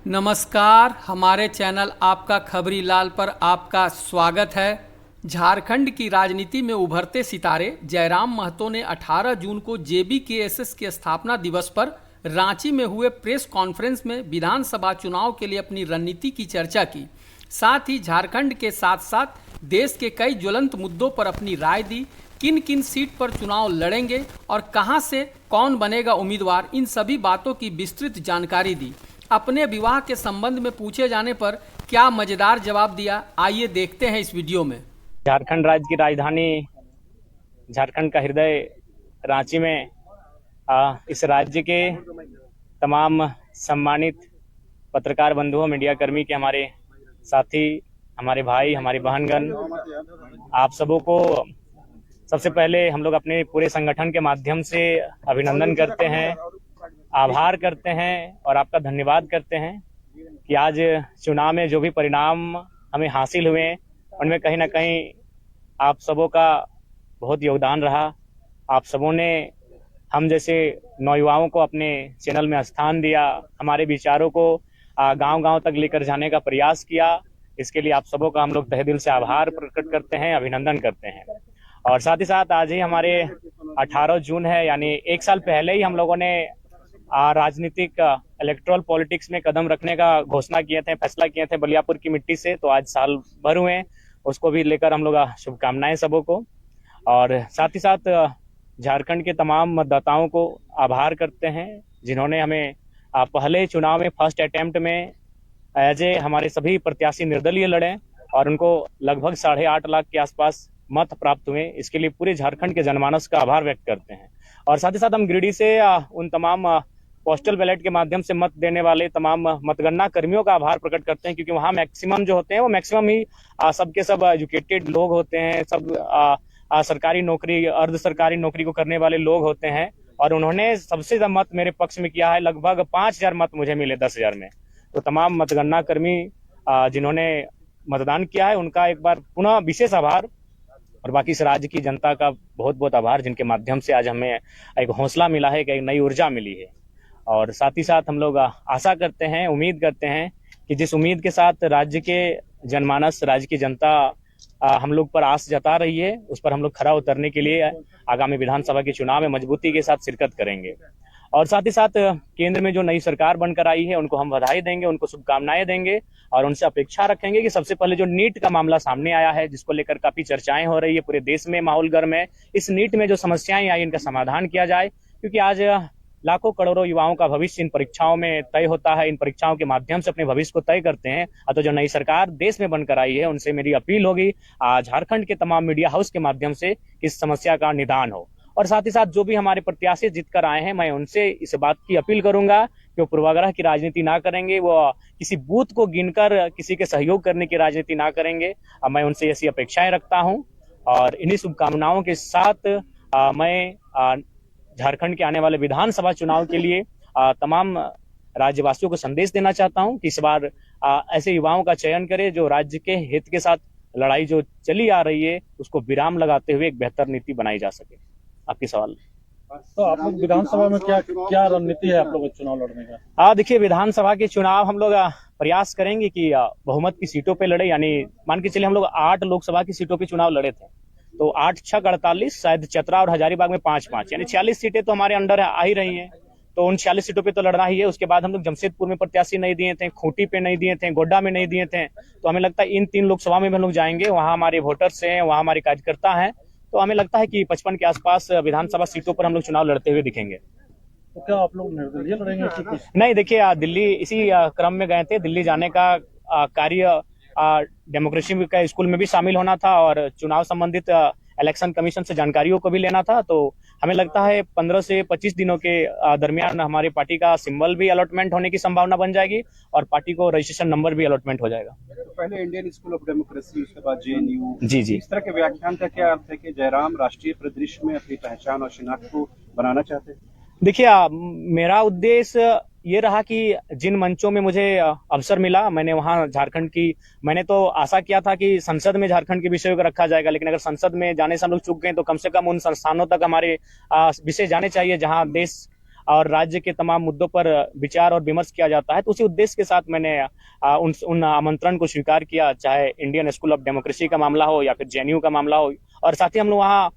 नमस्कार, हमारे चैनल आपका खबरी लाल पर आपका स्वागत है। झारखंड की राजनीति में उभरते सितारे जयराम महतो ने 18 जून को जेबीकेएसएस के स्थापना दिवस पर रांची में हुए प्रेस कॉन्फ्रेंस में विधानसभा चुनाव के लिए अपनी रणनीति की चर्चा की। साथ ही झारखंड के साथ साथ देश के कई ज्वलंत मुद्दों पर अपनी राय दी। किन किन सीट पर चुनाव लड़ेंगे और कहां से कौन बनेगा उम्मीदवार, इन सभी बातों की विस्तृत जानकारी दी। अपने विवाह के संबंध में पूछे जाने पर क्या मजेदार जवाब दिया, आइए देखते हैं इस वीडियो में। झारखंड राज्य की राजधानी, झारखंड का हृदय रांची में इस राज्य के तमाम सम्मानित पत्रकार बंधुओं, मीडिया कर्मी के हमारे साथी, हमारे भाई, हमारी बहनगण, आप सबों को सबसे पहले हम लोग अपने पूरे संगठन के माध्यम से अभिनंदन करते हैं, आभार करते हैं और आपका धन्यवाद करते हैं कि आज चुनाव में जो भी परिणाम हमें हासिल हुए उनमें कहीं ना कहीं आप सबों का बहुत योगदान रहा। आप सबों ने हम जैसे नौयुवाओं को अपने चैनल में स्थान दिया, हमारे विचारों को गांव-गांव तक लेकर जाने का प्रयास किया। इसके लिए आप सबों का हम लोग तहे दिल से आभार प्रकट करते हैं, अभिनंदन करते हैं। और साथ ही साथ आज ही हमारे 18 जून है, यानी एक साल पहले ही हम लोगों ने राजनीतिक इलेक्ट्रल पॉलिटिक्स में कदम रखने का घोषणा किए थे, फैसला किए थे बलियापुर की मिट्टी से। तो आज साल भर हुए, उसको भी लेकर हम लोग शुभकामनाएं सबों को। और साथ ही साथ झारखंड के तमाम मतदाताओं को आभार करते हैं जिन्होंने हमें पहले चुनाव में फर्स्ट अटेम्प्ट में एज ए हमारे सभी प्रत्याशी निर्दलीय लड़े और उनको लगभग 8.5 लाख के आसपास मत प्राप्त हुए। इसके लिए पूरे झारखंड के जनमानस का आभार व्यक्त करते हैं। और साथ ही साथ हम गिरिडीह से उन तमाम पोस्टल बैलेट के माध्यम से मत देने वाले तमाम मतगणना कर्मियों का आभार प्रकट करते हैं, क्योंकि वहाँ मैक्सिमम जो होते हैं वो मैक्सिमम ही सबके सब एजुकेटेड लोग होते हैं, सब सरकारी नौकरी, अर्ध सरकारी नौकरी को करने वाले लोग होते हैं। और उन्होंने सबसे ज्यादा मत मेरे पक्ष में किया है, लगभग 5,000 मत मुझे मिले 10,000 में। तो तमाम मतगणना कर्मी जिन्होंने मतदान किया है उनका एक बार पुनः विशेष आभार। और बाकी इस राज्य की जनता का बहुत बहुत आभार, जिनके माध्यम से आज हमें एक हौसला मिला है, एक नई ऊर्जा मिली है। और साथ ही साथ हम लोग आशा करते हैं, उम्मीद करते हैं कि जिस उम्मीद के साथ राज्य के जनमानस, राज्य की जनता हम लोग पर आस जता रही है, उस पर हम लोग खरा उतरने के लिए आगामी विधानसभा के चुनाव में मजबूती के साथ शिरकत करेंगे। और साथ ही साथ केंद्र में जो नई सरकार बनकर आई है उनको हम बधाई देंगे, उनको शुभकामनाएं देंगे और उनसे अपेक्षा रखेंगे कि सबसे पहले जो नीट का मामला सामने आया है, जिसको लेकर काफी चर्चाएं हो रही है, पूरे देश में माहौल गर्म है, इस नीट में जो समस्याएं आई इनका समाधान किया जाए। क्योंकि आज लाखों करोड़ों युवाओं का भविष्य इन परीक्षाओं में तय होता है, इन परीक्षाओं के माध्यम से अपने भविष्य को तय करते हैं। तो जो नई सरकार देश में बनकर आई है उनसे मेरी अपील होगी झारखंड के तमाम मीडिया हाउस के माध्यम से इस समस्या का निदान हो। और साथ ही साथ जो भी हमारे प्रत्याशी जीत कर आए हैं, मैं उनसे इस बात की अपील करूंगा कि वो पूर्वाग्रह की राजनीति ना करेंगे, वो किसी बूथ को गिनकर किसी के सहयोग करने की राजनीति ना करेंगे। मैं उनसे ऐसी अपेक्षाएं रखता हूं और इन्हीं शुभकामनाओं के साथ मैं झारखंड के आने वाले विधानसभा चुनाव के लिए तमाम राज्यवासियों को संदेश देना चाहता हूं कि इस बार ऐसे युवाओं का चयन करें जो राज्य के हित के साथ लड़ाई जो चली आ रही है उसको विराम लगाते हुए एक बेहतर नीति बनाई जा सके। आपकी सवाल। तो आप लोग विधानसभा में क्या रणनीति है आप लोग चुनाव लड़ने का? देखिए, विधानसभा के चुनाव हम लोग प्रयास करेंगे कि बहुमत की सीटों पे लड़े। यानी मान के चलिए हम लोग 8 लोकसभा की सीटों पे चुनाव लड़े थे, तो 8 6 48, शायद चतरा और हजारीबाग में 5-5, यानी 46 सीटें तो हमारे अंडर आ ही रही हैं। तो उन 46 सीटों पे तो लड़ना ही है। उसके बाद हम लोग जमशेदपुर में प्रत्याशी नहीं दिए थे, खूंटी पे नहीं दिए थे, गोड्डा में नहीं दिए थे। तो हमें लगता है इन 3 लोकसभा में हम लोग जाएंगे, वहाँ हमारे वोटर्स हैं, वहाँ हमारे कार्यकर्ता हैं। तो हमें लगता है कि 55 के आसपास विधानसभा सीटों पर हम लोग चुनाव लड़ते हुए दिखेंगे। तो क्या आप लोग निर्दलीय लड़ेंगे कि कुछ? नहीं, देखिए, दिल्ली इसी क्रम में गए थे। दिल्ली जाने का कार्य डेमोक्रेसी का स्कूल में भी शामिल होना था और चुनाव संबंधित इलेक्शन कमीशन से जानकारियों को भी लेना था। तो हमें लगता है 15 से 25 दिनों के दरमियान हमारी पार्टी का सिंबल भी अलॉटमेंट होने की संभावना बन जाएगी और पार्टी को रजिस्ट्रेशन नंबर भी अलॉटमेंट हो जाएगा। तो पहले इंडियन स्कूल ऑफ डेमोक्रेसी, उसके बाद जेएनयू। जी। इस तरह के व्याख्यान का क्या अर्थ है कि जयराम राष्ट्रीय परिदृश्य में अपनी पहचान और शिनाख्त को बनाना चाहते हैं? देखिए, मेरा उद्देश्य ये रहा कि जिन मंचों में मुझे अवसर मिला, मैंने वहां झारखंड की, मैंने तो आशा किया था कि संसद में झारखंड के विषयों को रखा जाएगा, लेकिन अगर संसद में जाने से हम लोग चूक गए तो कम से कम उन संस्थानों तक हमारे विषय जाने चाहिए जहां देश और राज्य के तमाम मुद्दों पर विचार और विमर्श किया जाता है। तो उसी उद्देश्य के साथ मैंने उन आमंत्रण को स्वीकार किया, चाहे इंडियन स्कूल ऑफ डेमोक्रेसी का मामला हो या फिर जेएनयू का मामला हो। और साथ ही हम लोग वहाँ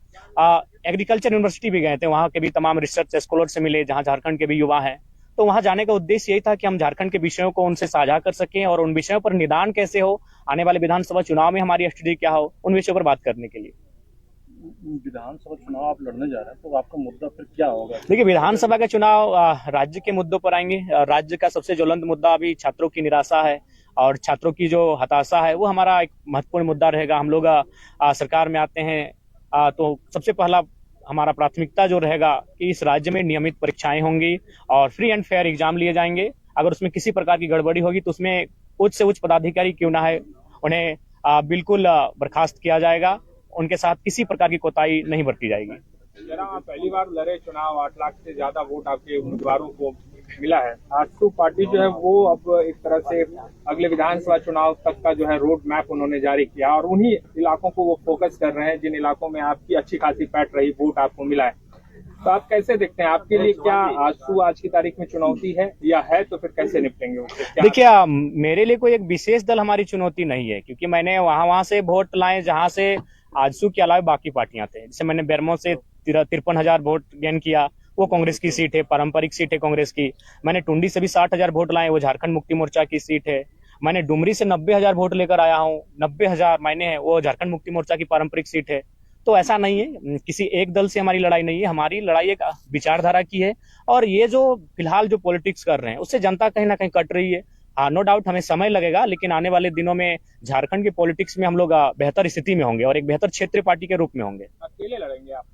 एग्रीकल्चर यूनिवर्सिटी भी गए थे, वहाँ के भी तमाम रिसर्च स्कॉलर से मिले, जहाँ झारखंड के भी युवा हैं। तो वहां जाने का उद्देश्य यही था कि हम झारखंड के विषयों को उनसे साझा कर सकें और उन विषयों पर निदान कैसे हो, आने वाले विधानसभा चुनाव में हमारी स्ट्रेटेजी क्या हो, उन विषयों पर बात करने के लिए। विधानसभा चुनाव आप लड़ने जा रहे हैं, तो आपका मुद्दा फिर क्या होगा? देखिए, विधानसभा का चुनाव राज्य के मुद्दों पर आएंगे। राज्य का सबसे ज्वलंत मुद्दा अभी छात्रों की निराशा है और छात्रों की जो हताशा है वो हमारा एक महत्वपूर्ण मुद्दा रहेगा। हम लोग सरकार में आते हैं तो सबसे पहला हमारा प्राथमिकता जो रहेगा कि इस राज्य में नियमित परीक्षाएं होंगी और फ्री एंड फेयर एग्जाम लिए जाएंगे। अगर उसमें किसी प्रकार की गड़बड़ी होगी तो उसमें उच्च से उच्च पदाधिकारी क्यों ना है, उन्हें बिल्कुल बर्खास्त किया जाएगा। उनके साथ किसी प्रकार की कोताही नहीं बरती जाएगी। जरा आप पहली बार लड़े चुनाव, 8 लाख से ज्यादा वोट आपके उम्मीदवारों को मिला है। आजसू पार्टी जो है वो अब एक तरह से अगले विधानसभा चुनाव तक का जो है रोड मैप उन्होंने जारी किया और उन्हीं इलाकों को वो फोकस कर रहे हैं जिन इलाकों में आपकी अच्छी खासी पैठ रही, वोट आपको मिला है। तो आप कैसे देखते हैं, आपके लिए क्या आजसू आज की तारीख में चुनौती है या है, तो फिर कैसे निपटेंगे उससे? देखिए, मेरे लिए कोई एक विशेष दल हमारी चुनौती नहीं है, क्योंकि मैंने वहां से वोट लाए जहां से आजसू के अलावा बाकी पार्टियां थे। जैसे मैंने बेरमो से 53,000 वोट गेन किया, वो कांग्रेस की सीट है, पारंपरिक सीट है कांग्रेस की। मैंने टुंडी से भी 60,000 वोट लाए, वो झारखंड मुक्ति मोर्चा की सीट है। मैंने डुमरी से 90,000 वोट लेकर आया हूँ, 90,000 मायने हैं, वो झारखंड मुक्ति मोर्चा की पारंपरिक सीट है। तो ऐसा नहीं है, किसी एक दल से हमारी लड़ाई नहीं है, हमारी लड़ाई एक विचारधारा की है। और ये जो फिलहाल जो पॉलिटिक्स कर रहे हैं उससे जनता कहीं ना कहीं कट रही है। हाँ, नो डाउट हमें समय लगेगा, लेकिन आने वाले दिनों में झारखंड के पॉलिटिक्स में हम लोग बेहतर स्थिति में होंगे और एक बेहतर क्षेत्रीय पार्टी के रूप में होंगे। अकेले लड़ेंगे आप?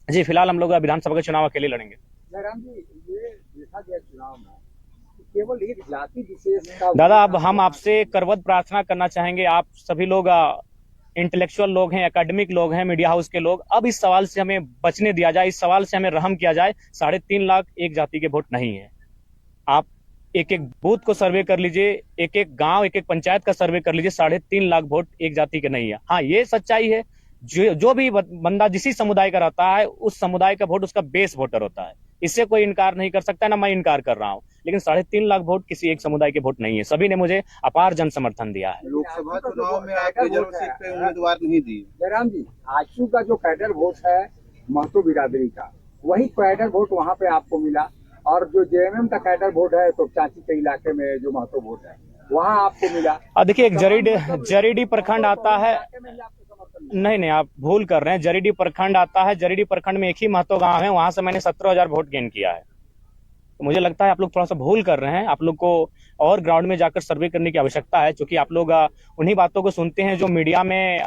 जी, फिलहाल हम लोग विधानसभा का चुनाव अकेले लड़ेंगे। जयराम जी, ये देखा गया चुनाव में केवल एक जाति विशेष का दादा, अब हम आपसे करवत प्रार्थना करना चाहेंगे। आप सभी लोग इंटेलेक्चुअल लोग हैं, एकेडमिक लोग हैं, मीडिया हाउस के लोग, अब इस सवाल से हमें बचने दिया जाए, इस सवाल से हमें रहम किया जाए। 3.5 लाख एक जाति के वोट नहीं है। आप एक एक बूथ को सर्वे कर लीजिए, एक एक गांव, एक एक पंचायत का सर्वे कर लीजिए, 3.5 लाख वोट एक जाति के नहीं है। हाँ, ये सच्चाई है। जो भी बंदा जिसी समुदाय का रहता है, उस समुदाय का वोट उसका बेस वोटर होता है। इससे कोई इनकार नहीं कर सकता, ना मैं इनकार कर रहा हूँ। लेकिन 3.5 लाख वोट किसी एक समुदाय के वोट नहीं है। सभी ने मुझे अपार जन समर्थन दिया है। लोकसभा चुनाव में आप रिजर्व सीट पे उम्मीदवार नहीं दिए। जयराम जी, आजसू का जो कैडर वोट है महतो बिरादरी का, वही कैडर वोट वहाँ पे आपको मिला। और जो जेएमएम का कैडर वोट है तो चाची के इलाके में जो महतो वोट है वहाँ आपको मिला। देखिए, एक जरीडी प्रखंड आता है। नहीं, आप भूल कर रहे हैं। जरीडी प्रखंड आता है, जरीडी प्रखंड में एक ही महतो गांव है, वहां से मैंने 17,000 वोट गेन किया है। तो मुझे लगता है आप लोग थोड़ा सा भूल कर रहे हैं। आप लोग को और ग्राउंड में जाकर सर्वे करने की आवश्यकता है, क्योंकि आप लोग उन्हीं बातों को सुनते हैं जो मीडिया में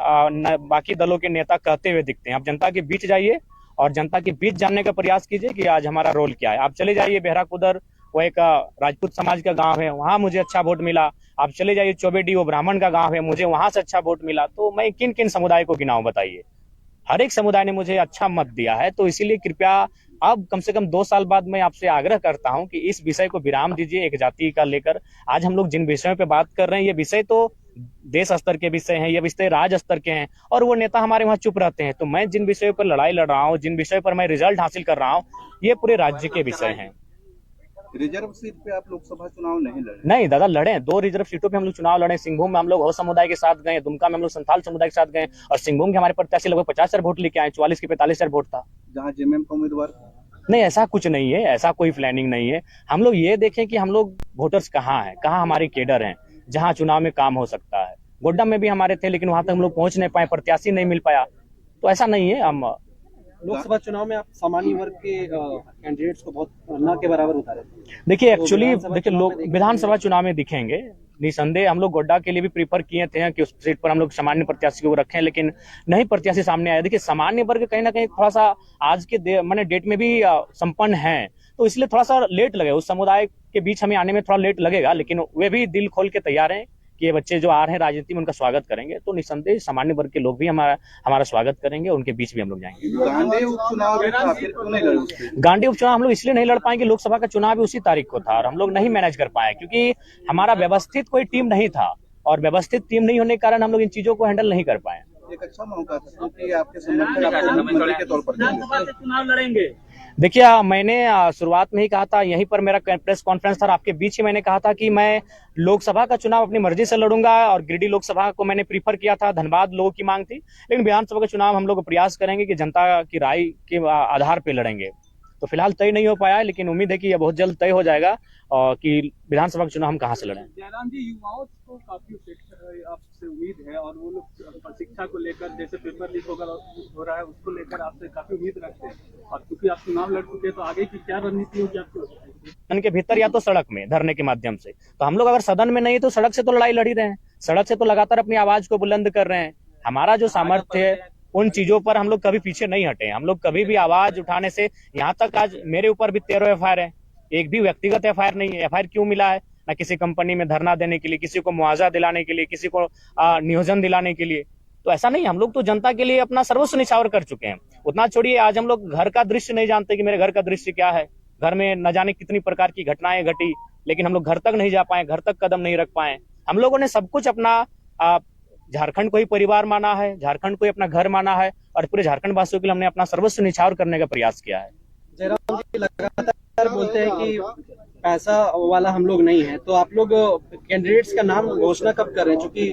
बाकी दलों के नेता कहते हुए दिखते हैं। आप जनता के बीच जाइए और जनता के बीच जानने का प्रयास कीजिए कि आज हमारा रोल क्या है। आप चले जाइए बेहराकुदर, वो एक राजपूत समाज का गांव है, वहां मुझे अच्छा वोट मिला। आप चले जाइए चौबेडी, वो ब्राह्मण का गांव है, मुझे वहां से अच्छा वोट मिला। तो मैं किन किन समुदाय को गिनाऊं, बताइए। हर एक समुदाय ने मुझे अच्छा मत दिया है। तो इसीलिए कृपया अब कम से कम 2 साल बाद मैं आपसे आग्रह करता हूं कि इस विषय को विराम दीजिए एक जाति का लेकर। आज हम लोग जिन विषयों पे बात कर रहे हैं, ये विषय तो देश स्तर के विषय हैं, ये विषय राज्य स्तर के हैं, और वो नेता हमारे वहाँ चुप रहते हैं। तो मैं जिन विषयों पर लड़ाई लड़ रहा हूँ, जिन विषयों पर मैं रिजल्ट हासिल कर रहा हूँ, ये पूरे राज्य के विषय हैं। रिजर्व सीट पे आप लोकसभा चुनाव नहीं लड़े? नहीं दादा, लड़े। 2 रिजर्व सीटों पे हम लोग चुनाव लड़े। सिंहभूम में हम लोग हो समुदाय के साथ गए, दुमका में हम लोग संथाल समुदाय के साथ गए, और सिंहभूम के हमारे प्रत्याशी लगभग 50,000 वोट लेके आए। 44 के 45,000 वोट था। जहाँ जेएमएम का उम्मीदवार नहीं, ऐसा कुछ नहीं है, ऐसा कोई प्लानिंग नहीं है। हम लोग ये देखें कि हम लोग वोटर्स कहाँ हैं, कहाँ हमारे केडर हैं, जहाँ चुनाव में काम हो सकता है। गोड्डा में भी हमारे थे, लेकिन वहां तक हम लोग पहुंच नहीं पाए, प्रत्याशी नहीं मिल पाया। तो ऐसा नहीं है। हम लोकसभा चुनाव में आप सामान्य वर्ग के कैंडिडेट्स को बहुत न के बराबर उतारे। देखिए, एक्चुअली देखिए, लोग विधानसभा चुनाव में दिखेंगे निसंदेह। हम लोग गोड्डा के लिए भी प्रीफर किए थे कि उस सीट पर हम लोग सामान्य प्रत्याशी को रखें, लेकिन नहीं प्रत्याशी सामने आया। देखिए, सामान्य वर्ग कहीं ना कहीं थोड़ा सा आज के मैंने डेट में भी संपन्न है, तो इसलिए थोड़ा सा लेट लगे। उस समुदाय के बीच हमें आने में थोड़ा लेट लगेगा, लेकिन वे भी दिल खोल के तैयार हैं कि ये बच्चे जो आ रहे हैं राजनीति में, उनका स्वागत करेंगे। तो निसंदेह सामान्य वर्ग के लोग भी हमारा स्वागत करेंगे, उनके बीच भी हम लोग जाएंगे। गांधी उपचुनाव गांधी उपचुनाव हम लोग इसलिए नहीं लड़ पाएंगे, लोकसभा का चुनाव भी उसी तारीख को था और हम लोग नहीं मैनेज कर पाए, क्योंकि हमारा व्यवस्थित कोई टीम नहीं था, और व्यवस्थित टीम नहीं होने के कारण हम लोग इन चीजों को हैंडल नहीं कर पाए। एक अच्छा मौका था क्योंकि आपके समर्थक आपको मुख्यमंत्री के तौर पर देंगे। देखिए मैंने शुरुआत में ही कहा था, यहीं पर मेरा प्रेस कॉन्फ्रेंस था और आपके बीच ही मैंने कहा था कि मैं लोकसभा का चुनाव अपनी मर्जी से लड़ूंगा और गिरिडीह लोकसभा को मैंने प्रीफर किया था, धनबाद लोगों की मांग थी, लेकिन विधानसभा का चुनाव हम लोग प्रयास करेंगे कि जनता की राय के आधार पर लड़ेंगे। तो फिलहाल तय नहीं हो पाया, लेकिन उम्मीद है कि यह बहुत जल्द तय हो जाएगा और कि विधानसभा का चुनाव हम कहाँ से लड़ें। जयराम जी, युवाओं को काफी आपसे उम्मीद है और वो लोग शिक्षा को लेकर, जैसे पेपर लीक हो रहा है उसको लेकर आपसे काफी उम्मीद रखते हैं और क्योंकि आप चुनाव लड़ चुके हैं तो आगे की क्या रणनीति होगी आपको? सदन के भीतर या तो सड़क में धरने के माध्यम से, तो हम लोग अगर सदन में नहीं तो सड़क से तो लड़ाई लड़ ही रहे हैं, सड़क से तो लगातार अपनी आवाज को बुलंद कर रहे हैं। हमारा जो सामर्थ्य है उन चीजों पर हम लोग कभी पीछे नहीं हटे, हम लोग कभी भी आवाज उठाने से, यहाँ तक आज मेरे ऊपर भी 13 एफआईआर है, एक भी व्यक्तिगत एफआईआर नहीं है। एफआईआर क्यों मिला है? ना किसी कंपनी में धरना देने के लिए, किसी को मुआवजा दिलाने के लिए, किसी को नियोजन दिलाने के लिए, तो ऐसा नहीं। हम लोग तो जनता के लिए अपना सर्वस्व निछावर कर चुके हैं। उतना छोड़िए, आज हम लोग घर का दृश्य नहीं जानते कि मेरे घर का दृश्य क्या है। घर में न जाने कितनी प्रकार की घटनाएं घटी, लेकिन हम लोग घर तक नहीं जा पाए, घर तक कदम नहीं रख पाए। हम लोगों ने सब कुछ अपना झारखंड को ही परिवार माना है, झारखंड को ही अपना घर माना है और पूरे झारखंड वासियों के लिए हमने अपना सर्वस्व निछावर करने का प्रयास किया है। जयराम जी लगातार बोलते हैं कि पैसा वाला हम लोग नहीं है, तो आप लोग कैंडिडेट्स का नाम घोषणा कब कर रहे हैं? क्योंकि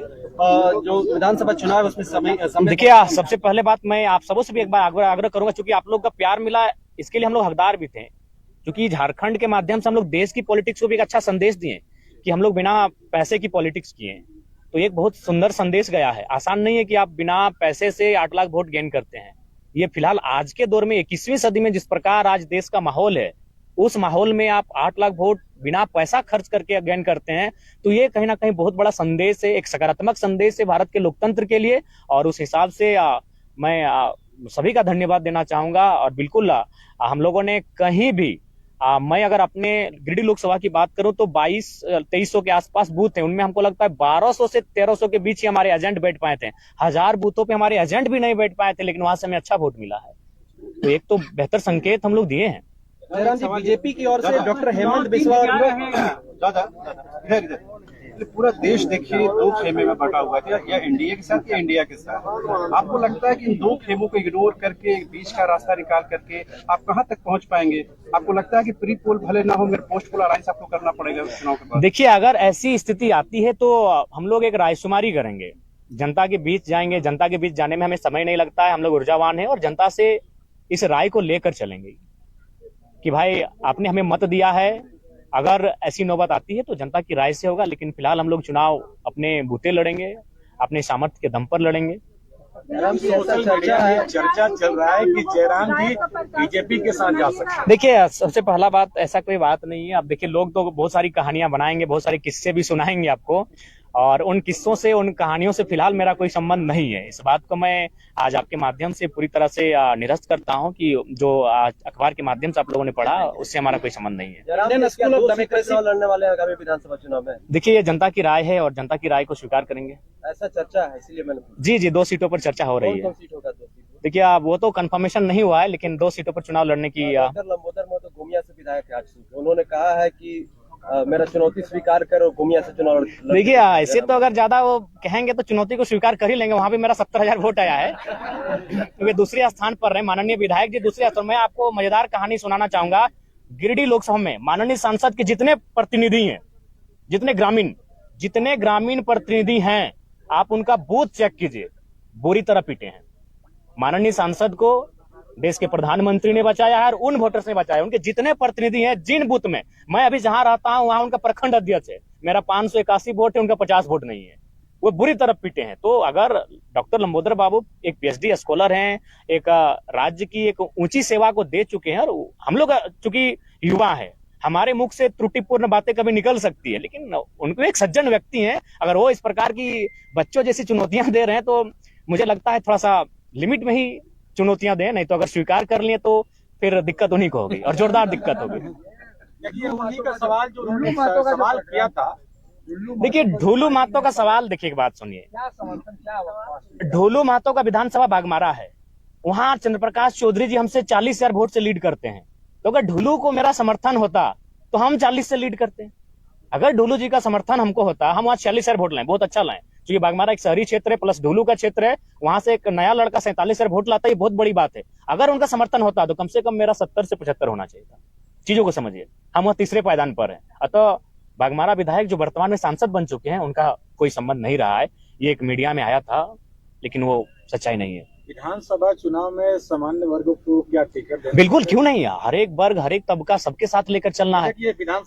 जो विधानसभा चुनाव है उसमें समय देखिए, सबसे पहले बात मैं आप सबों से भी एक बार आग्रह करूंगा, क्योंकि आप लोग का प्यार मिला, इसके लिए हम लोग हकदार भी थे, क्योंकि झारखंड के माध्यम से हम लोग देश की पॉलिटिक्स को भी एक अच्छा संदेश दिए कि हम लोग बिना पैसे की पॉलिटिक्स किए, तो एक बहुत सुंदर संदेश गया है। आसान नहीं है कि आप बिना पैसे से 8 लाख वोट गेन करते हैं। ये फिलहाल आज के दौर में 21वीं सदी में जिस प्रकार आज देश का माहौल है, उस माहौल में आप 8 लाख वोट बिना पैसा खर्च करके गेन करते हैं, तो ये कहीं ना कहीं बहुत बड़ा संदेश है, एक सकारात्मक संदेश है भारत के लोकतंत्र के लिए। और उस हिसाब से मैं सभी का धन्यवाद देना चाहूंगा। और बिल्कुल हम लोगों ने कहीं भी मैं अगर अपने गिरिडीह लोकसभा की बात करूं तो 2200-2300 के आसपास बूथ हैं, उनमें हमको लगता है 1200 से 1300 के बीच ही हमारे एजेंट बैठ पाए थे। 1000 बूथों पे हमारे एजेंट भी नहीं बैठ पाए थे, लेकिन वहां से हमें अच्छा वोट मिला है, तो एक तो बेहतर संकेत हम लोग दिए हैं। जयराम जी, बीजेपी की ओर से डॉक्टर हेमंत बिस्वा पूरा देश देखिए 2 खेमे में बटा हुआ है, या एनडीए के साथ या इंडिया के साथ। आपको लगता है कि इन 2 खेमों को इग्नोर करके बीच का रास्ता निकाल करके आप कहां तक पहुंच पाएंगे? आपको लगता है कि प्री पोल भले ना हो, मगर पोस्ट पोल अलायंस आपको करना पड़ेगा चुनाव के बाद? देखिए, अगर ऐसी स्थिति आती है तो हम लोग एक रायशुमारी करेंगे, जनता के बीच जाएंगे। जनता के बीच जाने में हमें समय नहीं लगता है, हम लोग ऊर्जावान है और जनता से इस राय को लेकर चलेंगे कि भाई आपने हमें मत दिया है, अगर ऐसी नौबत आती है तो जनता की राय से होगा। लेकिन फिलहाल हम लोग चुनाव अपने बूते लड़ेंगे, अपने सामर्थ्य के दम पर लड़ेंगे। सोशल मीडिया में चर्चा चल रहा है कि जयराम जी बीजेपी के साथ जा सकते हैं। देखिए, सबसे पहला बात, ऐसा कोई बात नहीं है। अब देखिए, लोग तो बहुत सारी कहानियां बनाएंगे, बहुत सारे किस्से भी सुनाएंगे आपको, और उन किस्सों से, उन कहानियों से फिलहाल मेरा कोई संबंध नहीं है। इस बात को मैं आज आपके माध्यम से पूरी तरह से निरस्त करता हूं कि जो अखबार के माध्यम से आप लोगों ने पढ़ा, उससे हमारा कोई संबंध नहीं है। लड़ने वाले आगामी विधानसभा चुनाव में देखिए, ये जनता की राय है और जनता की राय को स्वीकार करेंगे। ऐसा चर्चा है, इसलिए मैंने जी 2 सीटों पर चर्चा हो रही है। देखिए, वो तो कंफर्मेशन नहीं हुआ है, लेकिन 2 सीटों पर चुनाव लड़ने की लंबोदर महतो गोमिया से विधायक है, उन्होंने कहा है कि मेरा चुनौती स्वीकार करो, गोमिया से चुनाव। देखिए, ऐसे तो अगर ज्यादा वो कहेंगे तो चुनौती को स्वीकार कर ही लेंगे। वहां भी मेरा 70,000 वोट आया है, तो वे दूसरे स्थान पर रहे माननीय विधायक जी, दूसरे स्थान। मैं आपको मजेदार कहानी सुनाना चाहूंगा। गिरिडीह लोकसभा में माननीय सांसद के जितने प्रतिनिधि हैं, जितने ग्रामीण प्रतिनिधि हैं, आप उनका बूथ चेक कीजिए, बुरी तरह पीटे हैं। माननीय सांसद को देश के प्रधानमंत्री ने बचाया है और उन वोटर्स ने बचाया। उनके जितने प्रतिनिधि हैं, जिन बूथ में मैं अभी जहां रहता हूं, वहां उनका प्रखंड अध्यक्ष है, मेरा 581 वोट है, उनका 50 वोट नहीं है, वो बुरी तरह पीटे हैं। तो अगर डॉक्टर लंबोदर बाबू एक पीएचडी स्कॉलर हैं, एक राज्य की एक ऊंची सेवा को दे चुके हैं, और हम लोग चूंकि युवा है, हमारे मुख से त्रुटिपूर्ण बातें कभी निकल सकती है, लेकिन उनको एक सज्जन व्यक्ति हैं। अगर वो इस प्रकार की बच्चों जैसी चुनौतियां दे रहे हैं, तो मुझे लगता है थोड़ा सा लिमिट में ही चुनौतियां दें, नहीं तो अगर स्वीकार कर लिए तो फिर दिक्कत उन्हीं को होगी, और जोरदार दिक्कत होगी। देखिए, उन्हीं का सवाल जो सवाल किया था, देखिए ढोलू महतो का सवाल, देखिए एक बात सुनिए, ढोलू महतो का विधानसभा बागमारा है, वहां चंद्रप्रकाश चौधरी जी हमसे 40,000 वोट से लीड करते हैं। तो अगर ढोलू को मेरा समर्थन होता तो हम 40 से लीड करते हैं। अगर ढोलू जी का समर्थन हमको होता, हम वहां 40,000 वोट लाएं, बहुत अच्छा लाएं, क्योंकि बाघमारा एक शहरी क्षेत्र है प्लस ढुलू का क्षेत्र है, वहां से एक नया लड़का 47 वोट लाता है, ये बहुत बड़ी बात है। अगर उनका समर्थन होता तो कम से कम मेरा 70 से 75 होना चाहिए था। चीजों को समझिए, हम वह तीसरे पायदान पर हैं। अतः बाघमारा विधायक जो वर्तमान में सांसद बन चुके हैं उनका कोई संबंध नहीं रहा है। ये एक मीडिया में आया था लेकिन वो सच्चाई नहीं है। विधानसभा चुनाव में सामान्य वर्ग को क्या टिकट देना? बिल्कुल, क्यों नहीं है, हर एक वर्ग हर एक तबका सबके साथ लेकर चलना है।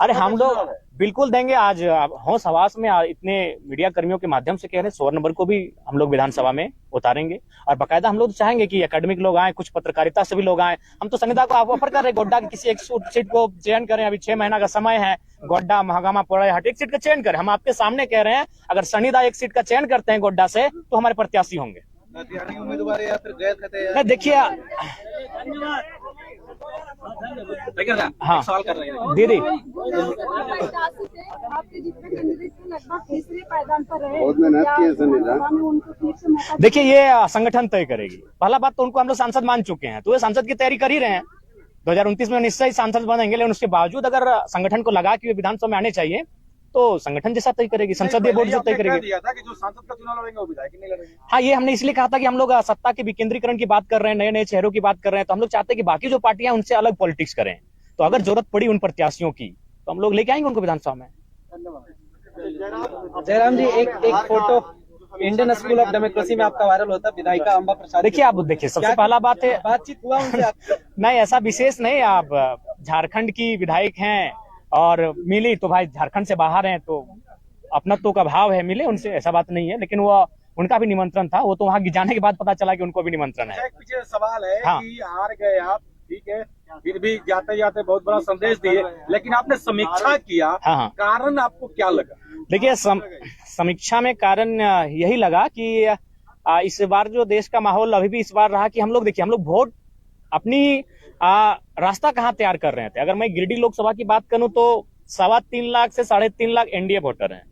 अरे हम लोग बिल्कुल देंगे। आज होश हवास में इतने मीडिया कर्मियों के माध्यम से कह रहे हैं, स्वर्ण वर्ग को भी हम लोग विधानसभा में उतारेंगे और बाकायदा हम लोग चाहेंगे कि एकेडमिक लोग आए, कुछ पत्रकारिता से भी लोग आए। हम तो संविदा को ऑफर कर रहे हैं, गोड्डा की किसी एक सीट को चयन करें, अभी 6 महीना का समय है, गोड्डा महागामा पड़े हट एक सीट का चयन करें। हम आपके सामने कह रहे हैं, अगर सनिदा एक सीट का चयन करते हैं गोड्डा से तो हमारे प्रत्याशी होंगे। उम्मीदवार या फिर गैर थे? देखिए, हाँ सवाल कर रहे हैं दीदी, आपके जितने कैंडिडेट थे लगभग तीसरे पायदान पर रहे। बहुत मेहनत की है संविदा। देखिए ये संगठन तय करेगी। पहला बात तो उनको हम लोग सांसद मान चुके हैं, तो ये सांसद की तैयारी कर ही रहे हैं। 2029 में निश्चय सांसद बनेंगे, लेकिन उसके बावजूद अगर संगठन को लगा कि वे विधानसभा में आने चाहिए तो संगठन जैसा तय करेगी, संसदीय बोर्ड से तय करेगी। दिया था कि जो सांसद का चुनाव लड़ेंगे वो विधायक नहीं लड़ेंगे। हाँ, ये हमने इसलिए कहा था कि हम लोग सत्ता के विकेंद्रीकरण की बात कर रहे हैं, नए नए चेहरों की बात कर रहे हैं, तो हम लोग चाहते हैं कि बाकी जो पार्टियां उनसे अलग पॉलिटिक्स करें। तो अगर जरूरत पड़ी उन प्रत्याशियों की तो हम लोग लेके आएंगे उनको विधानसभा में। जयराम जी, एक photo Indian school of democracy में आपका वायरल होता है, विधायिका अंबा प्रसाद। देखिए, आप देखिए, सबसे पहला बात है, बातचीत हुआ उनसे आपका? नहीं, ऐसा विशेष नहीं। आप झारखंड की विधायक हैं और मिली तो भाई झारखंड से बाहर हैं तो अपनत्व का भाव है, मिले उनसे, ऐसा बात नहीं है। लेकिन वो उनका भी निमंत्रण था, वो तो वहां जाने के बाद पता चला कि उनको भी निमंत्रण है। पीछे सवाल है हाँ। कि हार गए आप, ठीक है, फिर भी जाते जाते बहुत बड़ा संदेश दिए, लेकिन आपने समीक्षा किया, हाँ। कारण आपको क्या लगा? देखिए, समीक्षा में कारण यही लगा कि इस बार जो देश का माहौल अभी भी इस बार रहा कि हम लोग देखिए, हम लोग वोट अपनी रास्ता कहाँ तैयार कर रहे थे। अगर मैं गिरिडीह लोकसभा की बात करूं तो 3.25 लाख से 3.5 लाख एनडीए वोटर हैं।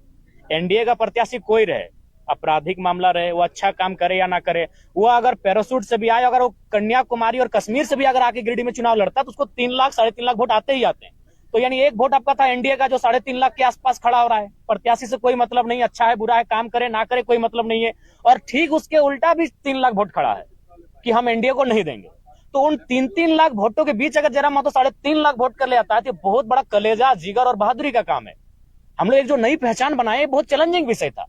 एनडीए का प्रत्याशी कोई रहे, आपराधिक मामला रहे, वो अच्छा काम करे या ना करे, वो अगर पैरासूट से भी आए, अगर वो कन्याकुमारी और कश्मीर से भी अगर आके गिरिडीह में चुनाव लड़ता तो उसको 3 लाख 3.5 लाख वोट आते ही आते हैं। तो यानी एक वोट आपका था एनडीए का जो 3.5 लाख के आसपास खड़ा हो रहा है। प्रत्याशी से कोई मतलब नहीं, अच्छा है बुरा है, काम करे ना करे कोई मतलब नहीं है। और ठीक उसके उल्टा भी 3 लाख वोट खड़ा है कि हम एनडीए को नहीं देंगे। तो उन 3-3 लाख वोटों के बीच अगर जयराम महतो 3.5 लाख वोट कर ले आता है तो बहुत बड़ा कलेजा, जिगर और बहादुरी का काम है। हम लोग एक जो नई पहचान बनाए, बहुत चैलेंजिंग विषय था,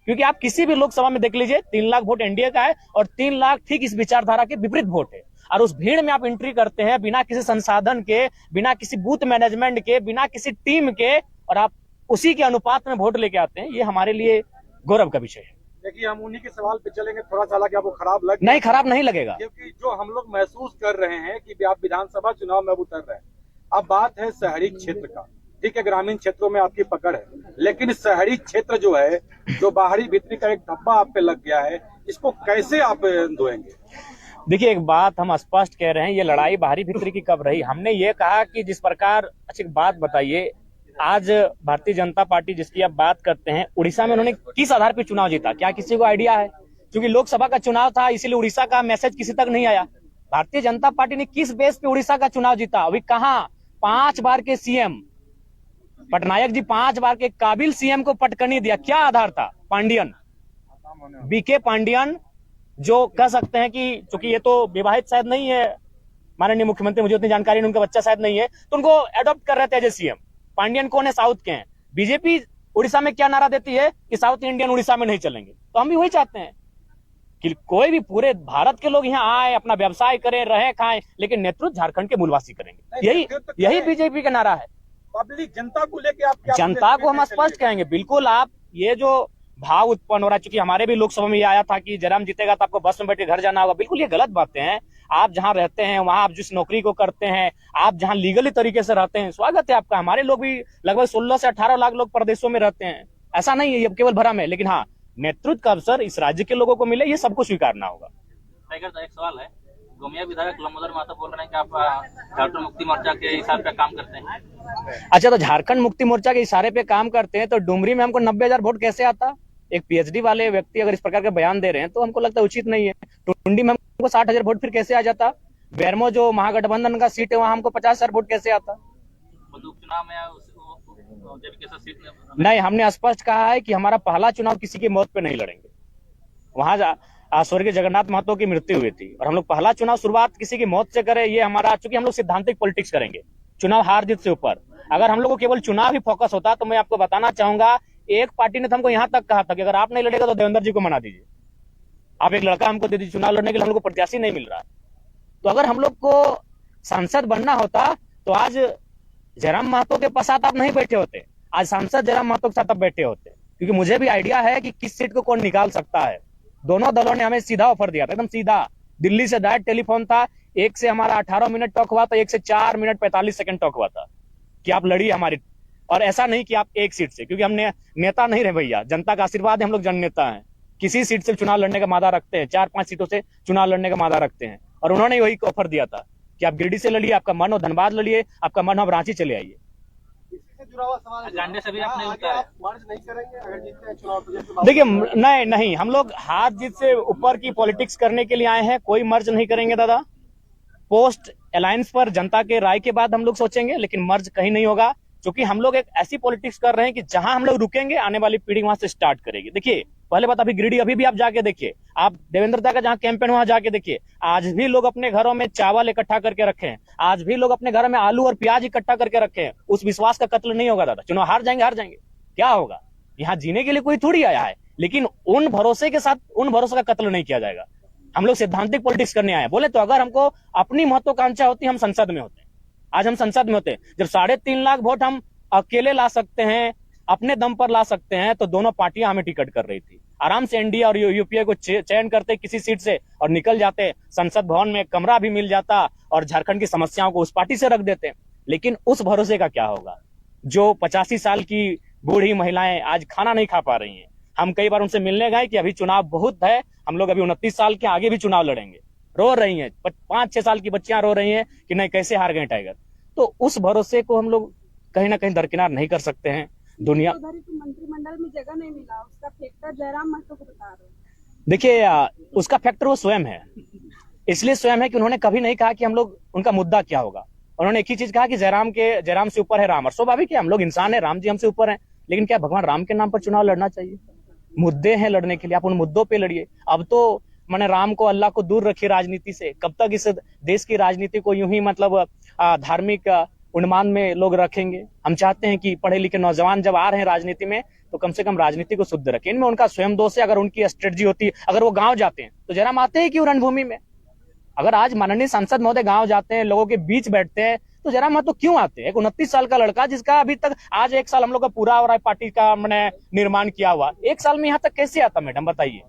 क्योंकि आप किसी भी लोकसभा में देख लीजिए 3 लाख वोट एनडीए का है और 3 लाख ठीक इस विचारधारा के विपरीत वोट है। और उस भीड़ में आप एंट्री करते हैं बिना किसी संसाधन के, बिना किसी बूथ मैनेजमेंट के, बिना किसी टीम के, और आप उसी के अनुपात में वोट लेके आते हैं। ये हमारे लिए गौरव का विषय है। देखिए, हम उन्हीं के सवाल पे चलेंगे। थोड़ा सा हालांकि आपको खराब लग नहीं, खराब नहीं लगेगा, क्योंकि जो हम लोग महसूस कर रहे हैं कि आप विधानसभा चुनाव में उतर रहे हैं। अब बात है शहरी क्षेत्र का, ठीक है, ग्रामीण क्षेत्रों में आपकी पकड़ है, लेकिन शहरी क्षेत्र जो है, जो बाहरी भीतरी का एक धब्बा आप पे लग गया है, इसको कैसे आप धोएंगे? देखिए, एक बात हम स्पष्ट कह रहे हैं, ये लड़ाई बाहरी भीतरी की कब रही। हमने ये कहा कि जिस प्रकार, अच्छी बात बताइए, आज भारतीय जनता पार्टी जिसकी आप बात करते हैं, उड़ीसा में उन्होंने किस आधार पर चुनाव जीता, क्या किसी को आइडिया है? क्योंकि लोकसभा का चुनाव था, इसीलिए उड़ीसा का मैसेज किसी तक नहीं आया। भारतीय जनता पार्टी ने किस बेस पे उड़ीसा का चुनाव जीता? अभी कहां 5 बार के सीएम पटनायक जी 5 बार के काबिल सीएम को पटकनी दिया, क्या आधार था? पांडियन, बीके पांडियन, जो कह सकते हैं कि चूंकि ये तो विवाहित शायद नहीं है माननीय मुख्यमंत्री, मुझे उतनी जानकारी नहीं, उनका बच्चा शायद नहीं है, तो उनको एडॉप्ट कर रहे थे एज ए सीएम। पांडियन कौन है? साउथ के हैं। बीजेपी उड़ीसा में क्या नारा देती है कि साउथ इंडियन उड़ीसा में नहीं चलेंगे, तो हम भी वही चाहते हैं कि कोई भी पूरे भारत के लोग यहाँ आए, अपना व्यवसाय करें, रहे, खाएं, लेकिन नेतृत्व झारखंड के मूलवासी करेंगे। यही बीजेपी का नारा है। पब्लिक जनता को लेके आप क्या? जनता को हम स्पष्ट कहेंगे, बिल्कुल। आप ये जो भाव उत्पन्न हो रहा है, क्योंकि हमारे भी लोकसभा में ये आया था कि जयराम जीतेगा तो आपको बस में बैठ के घर जाना होगा, बिल्कुल ये गलत बातें हैं। आप जहां रहते हैं, वहां आप जिस नौकरी को करते हैं, आप जहां लीगली तरीके से रहते हैं, स्वागत है आपका। हमारे लोग भी लगभग 16 से 18 लाख लोग प्रदेशों में रहते हैं, ऐसा नहीं है ये केवल भ्रम है। लेकिन हाँ, नेतृत्व का अवसर इस राज्य के लोगों को मिले, ये सबको स्वीकारना होगा। टाइगर साहब, एक सवाल है, गोमिया विधायक लंबोदर महतो बोल रहे हैं कि आप झारखंड मुक्ति मोर्चा के हिसाब पे काम करते हैं। अच्छा, तो झारखंड मुक्ति मोर्चा के इशारे पे काम करते हैं, तो डुमरी में हमको 90,000 वोट कैसे आता? एक पीएचडी वाले व्यक्ति अगर इस प्रकार के बयान दे रहे हैं तो हमको लगता है उचित नहीं है। टुंडी में हमको 60,000 वोट फिर कैसे आ जाता? बेरमो जो महागठबंधन का सीट है, वहां हमको 50,000 वोट कैसे आता? उपचुनाव में JBKSS सीट में? नहीं, हमने स्पष्ट कहा है कि हमारा पहला चुनाव किसी की मौत पे नहीं लड़ेंगे। वहां स्वर्गीय जगन्नाथ महतो की मृत्यु हुई थी और हम लोग पहला चुनाव शुरुआत किसी की मौत से करें, ये हमारा, चूंकि हम लोग सिद्धांतिक पॉलिटिक्स करेंगे, चुनाव हार जीत से ऊपर। अगर हम लोग को केवल चुनाव ही फोकस होता तो मैं आपको बताना चाहूंगा, एक पार्टी ने तो हमको यहाँ तक कहा था कि अगर आप नहीं लड़ेगा तो देवेंद्र जी को मना दीजिए, आप एक लड़का हमको दे दीजिए चुनाव लड़ने के लिए, हम लोग को प्रत्याशी नहीं मिल रहा है। तो अगर हम लोग को सांसद बनना होता तो आज जयराम महतो के साथ आप नहीं बैठे होते, आज सांसद जयराम महतो के साथ आप बैठे होते, क्योंकि मुझे भी आइडिया है कि किस सीट को कौन निकाल सकता है। दोनों दलों ने हमें सीधा ऑफर दिया था, एकदम सीधा, दिल्ली से डायरेक्ट टेलीफोन था, एक से हमारा 18 मिनट टॉक हुआ था, एक से 4 मिनट 45 सेकंड टॉक हुआ था कि आप लड़िए हमारी, और ऐसा नहीं कि आप एक सीट से, क्योंकि हमने नेता नहीं रहे भैया, जनता का आशीर्वाद है, हम लोग जननेता हैं, किसी सीट से चुनाव लड़ने का मादा रखते हैं, 4-5 सीटों से चुनाव लड़ने का मादा रखते हैं। और उन्होंने वही ऑफर दिया था कि आप गिरिडीह से लड़िए, आपका मन हो धनबाद लड़िए, आपका मन हो आप रांची चले आइए। एजेंडे से भी आप नहीं उतरे? देखिए, नहीं, हम लोग हार जीत से ऊपर की पॉलिटिक्स करने के लिए आए हैं, कोई मर्ज नहीं करेंगे दादा। पोस्ट अलायंस पर जनता के राय के बाद हम लोग सोचेंगे, लेकिन मर्ज कहीं नहीं होगा, क्योंकि हम लोग एक ऐसी पॉलिटिक्स कर रहे हैं कि जहां हम लोग रुकेंगे आने वाली पीढ़ी वहां से स्टार्ट करेगी। देखिए, पहले बात, अभी गिरिडीह अभी भी आप जाके देखिए, आप देवेंद्र दा का जहां कैंपेन वहां जाके देखिए, आज भी लोग अपने घरों में चावल इकट्ठा करके रखे हैं, आज भी लोग अपने घर में आलू और प्याज इकट्ठा करके रखे हैं। उस विश्वास का कत्ल नहीं होगा दादा। चुनाव हार जाएंगे, क्या होगा? यहाँ जीने के लिए कोई थोड़ी आया है, लेकिन उन भरोसे के साथ उन भरोसे का कत्ल नहीं किया जाएगा। हम लोग सिद्धांतिक पॉलिटिक्स करने आए। बोले तो अगर हमको अपनी महत्वाकांक्षा होती, हम संसद में होते, आज हम संसद में होते। जब 3.5 लाख वोट हम अकेले ला सकते हैं, अपने दम पर ला सकते हैं, तो दोनों पार्टियां हमें टिकट कर रही थी। आराम से एनडीए और यूपीए को चयन करते किसी सीट से और निकल जाते, संसद भवन में कमरा भी मिल जाता और झारखंड की समस्याओं को उस पार्टी से रख देते। लेकिन उस भरोसे का क्या होगा? जो 85 साल की बूढ़ी महिलाएं आज खाना नहीं खा पा रही हैं। हम कई बार उनसे मिलने गए कि अभी चुनाव बहुत है, हम लोग अभी 29 साल के आगे भी चुनाव लड़ेंगे, रो रही हैं, 5-6 साल की बच्चियां रो रही हैं कि नहीं कैसे हार गए टाइगर। तो उस भरोसे को हम लोग कहीं ना कहीं दरकिनार नहीं कर सकते हैं। दुनिया मंत्रिमंडल में जगह नहीं मिला, उसका फैक्टर जयराम महतो को बता रहे हैं। देखिए, उसका फैक्टर वो स्वयं है, इसलिए स्वयं है कि उन्होंने कभी नहीं कहा कि हम लोग, उनका मुद्दा क्या होगा। उन्होंने एक ही चीज कहा कि जयराम से ऊपर है राम, और स्वाभाविक है, हम लोग इंसान है, राम जी हमसे ऊपर हैं, लेकिन क्या भगवान राम के नाम पर चुनाव लड़ना चाहिए? मुद्दे हैं लड़ने के लिए, आप उन मुद्दों पे लड़िए। अब तो मैंने राम को, अल्लाह को दूर रखी राजनीति से। कब तक इस देश की राजनीति को यूं ही मतलब धार्मिक उन्माद में लोग रखेंगे? हम चाहते हैं कि पढ़े लिखे नौजवान जब आ रहे हैं राजनीति में तो कम से कम राजनीति को शुद्ध रखें। इनमें उनका स्वयं दोष है। अगर उनकी स्ट्रेटजी होती, अगर वो गांव जाते हैं तो जयराम आते हैं क्यों रणभूमि में? अगर आज माननीय सांसद महोदय गांव जाते हैं, लोगों के बीच बैठते हैं, तो जयराम महतो क्यों आते हैं? 29 साल का लड़का, जिसका अभी तक आज 1 साल हम लोग का पूरा हो रहा है, पार्टी का हमने निर्माण किया हुआ, 1 साल में यहाँ तक कैसे आता मैडम, बताइए?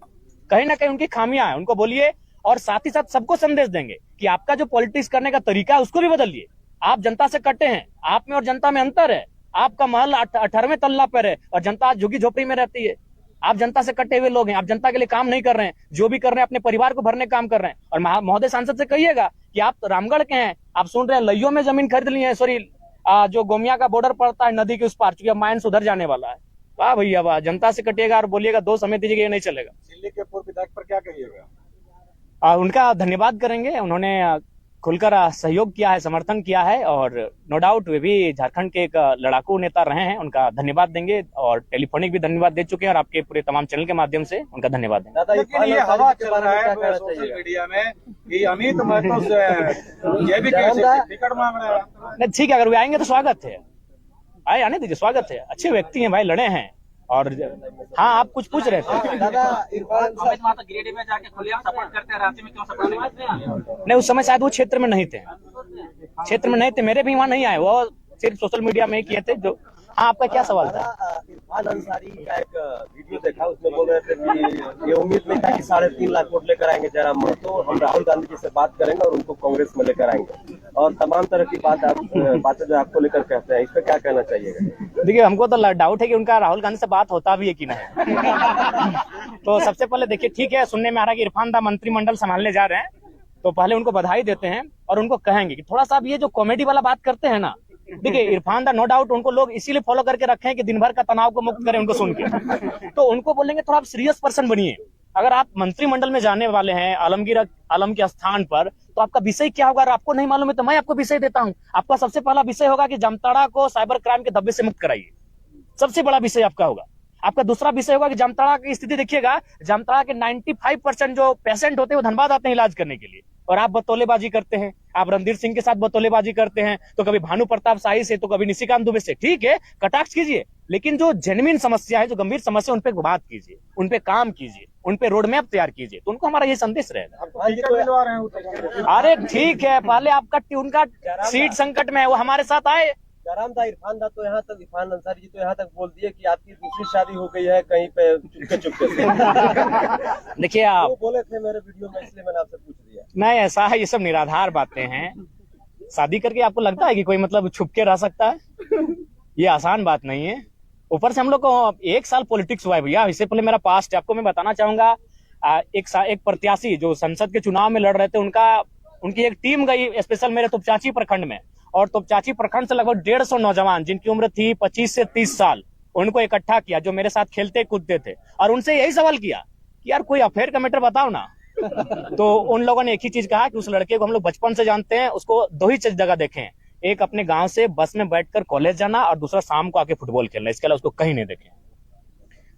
कहीं ना कहीं उनकी खामियां हैं, उनको बोलिए। और साथ ही साथ सबको संदेश देंगे कि आपका जो पॉलिटिक्स करने का तरीका है उसको भी बदलिए। आप जनता से कटे हैं, आप में और जनता में अंतर है। आपका महल 18वें तल्ला पर है और जनता झुग्गी झोपड़ी में रहती है। आप जनता से कटे हुए लोग हैं, आप जनता के लिए काम नहीं कर रहे हैं, जो भी कर रहे हैं अपने परिवार को भरने काम कर रहे हैं। और महोदय सांसद से कहिएगा कि आप तो रामगढ़ के हैं, आप सुन रहे हैं लइयों में जमीन खरीद ली है, सॉरी जो गोमिया का बॉर्डर पड़ता है नदी के उस पार, चूंकि माइन सुधर जाने वाला है। वाह भैया वाह, जनता से कटिएगा और बोलिएगा 2 समय दीजिएगा, ये नहीं चलेगा। दिल्ली के पूर्व विधायक पर क्या कहिएगा? उनका धन्यवाद करेंगे, उन्होंने खुलकर सहयोग किया है, समर्थन किया है, और नो डाउट वे भी झारखंड के एक लड़ाकू नेता रहे हैं, उनका धन्यवाद देंगे। और टेलीफोनिक भी धन्यवाद दे चुके हैं, और आपके पूरे तमाम चैनल के माध्यम से उनका धन्यवाद देंगे। लेकिन ये हवा चल रहा है सोशल मीडिया में कि अमित महतो से JBKSS टिकट मांग रहे हैं। ठीक है, अगर वे आएंगे तो स्वागत है, आने दीजिए, स्वागत है। अच्छे व्यक्ति हैं भाई, लड़े हैं। और हाँ, आप कुछ पूछ रहे थे दादा? अमित महतो गिरिडीह में जाके खुलेआम सपोर्ट करते हैं, रांची में क्यों सपोर्ट नहीं करते हैं? नहीं, उस समय शायद वो क्षेत्र में नहीं थे, मेरे भी वहाँ नहीं आए, वो सिर्फ सोशल मीडिया में ही किए थे। जो हाँ, आपका क्या सवाल था? इरफान अंसारी का एक वीडियो देखा, उसमें बोल रहे थे कि ये उम्मीद नहीं था कि 3.5 लाख वोट लेकर आएंगे जयराम महतो, हम राहुल गांधी जी से बात करेंगे और उनको कांग्रेस में लेकर आएंगे, और तमाम तरह की बातें जो आपको लेकर कहते हैं, इस पर क्या कहना चाहिएगा? देखिए, हमको तो डाउट है कि उनका राहुल गांधी से बात होता भी है कि नहीं। तो सबसे पहले देखिए, ठीक है, सुनने में आ रहा है कि इरफान दा मंत्रिमंडल संभालने जा रहे हैं, तो पहले उनको बधाई देते हैं और उनको कहेंगे कि थोड़ा सा ये जो कॉमेडी वाला बात करते हैं ना, देखिए इरफान दा नो डाउट उनको लोग इसीलिए फॉलो करके रखे हैं कि दिन भर का तनाव को मुक्त करें उनको सुन के। तो उनको बोलेंगे थोड़ा आप सीरियस पर्सन बनिए। अगर आप मंत्रिमंडल में जाने वाले हैं आलम के स्थान पर, तो आपका विषय क्या होगा? अगर आपको नहीं मालूम है तो मैं आपको विषय देता हूं। आपका सबसे पहला विषय होगा कि जामताड़ा को साइबर क्राइम के धब्बे से मुक्त कराइए। सबसे बड़ा विषय आपका होगा। आपका दूसरा विषय होगा कि जामताड़ा की स्थिति देखिएगा, जामताड़ा के 95% जो पेशेंट होते हैं वो धनबाद आते हैं इलाज करने के लिए, और आप बतौलेबाजी करते हैं। आप रणधीर सिंह के साथ बतौलेबाजी करते हैं, तो कभी भानु प्रताप शाही से, तो कभी निशिकांत दुबे से। ठीक है, कटाक्ष कीजिए, लेकिन जो जेन्युइन समस्या है, जो गंभीर समस्या, उन पे बात कीजिए, उन पे काम कीजिए, उन पे रोड मैप तैयार कीजिए। तो उनको हमारा ये संदेश रहेगा। अरे ठीक है, पहले आपका उनका सीट संकट में है, वो हमारे साथ आए। जयराम दा, इरफान दा तो यहाँ तक, इरफान अंसारी जी तो यहाँ तक बोल दिए कि आपकी दूसरी शादी हो गई है कहीं पे चुपके चुपके से। देखिए, आप वो बोले थे मेरे वीडियो में, इसलिए मैंने आपसे पूछ दिया। नहीं, ऐसा है, ये सब निराधार बातें हैं। शादी करके आपको लगता है कि कोई मतलब छुप के रह सकता है? ये आसान बात नहीं है। ऊपर से हम लोग को 1 साल पॉलिटिक्स हुआ है भैया। इससे पहले मेरा पास्ट है, आपको मैं बताना चाहूंगा। एक प्रत्याशी जो संसद के चुनाव में लड़ रहे थे, उनकी एक टीम गई स्पेशल मेरे तोपचाची प्रखंड में, और तोपचाची प्रखंड से लगभग 150 नौजवान जिनकी उम्र थी 25 से 30 साल, उनको इकट्ठा किया, जो मेरे साथ खेलते कूदते थे, और उनसे यही सवाल किया कि यार कोई अफेयर का मैटर बताओ ना। तो उन लोगों ने एक ही चीज कहा कि उस लड़के को हम लोग बचपन से जानते हैं, उसको 2 ही जगह देखें, एक अपने गांव से बस में बैठकर कॉलेज जाना, और दूसरा शाम को आके फुटबॉल खेलना, इसके अलावा उसको कहीं नहीं देखे।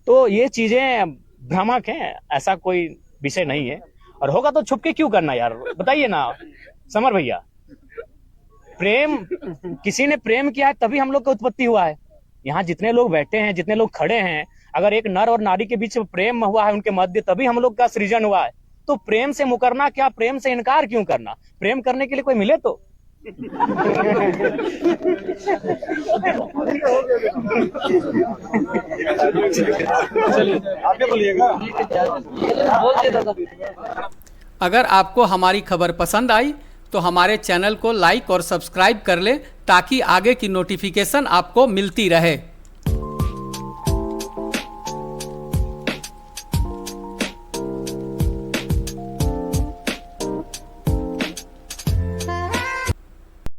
तो ये चीजें भ्रामक हैं, ऐसा कोई विषय नहीं है। और होगा तो छुप के क्यों करना यार, बताइए ना समर भैया। प्रेम, किसी ने प्रेम किया है तभी हम लोग का उत्पत्ति हुआ है। यहाँ जितने लोग बैठे हैं, जितने लोग खड़े हैं, अगर एक नर और नारी के बीच प्रेम हुआ है उनके मध्य, तभी हम लोग का सृजन हुआ है। तो प्रेम से मुकरना क्या, प्रेम से इनकार क्यों करना? प्रेम करने के लिए कोई मिले तो। आगे बोलिएगा। अगर आपको हमारी खबर पसंद आई तो हमारे चैनल को लाइक और सब्सक्राइब कर लें, ताकि आगे की नोटिफिकेशन आपको मिलती रहे।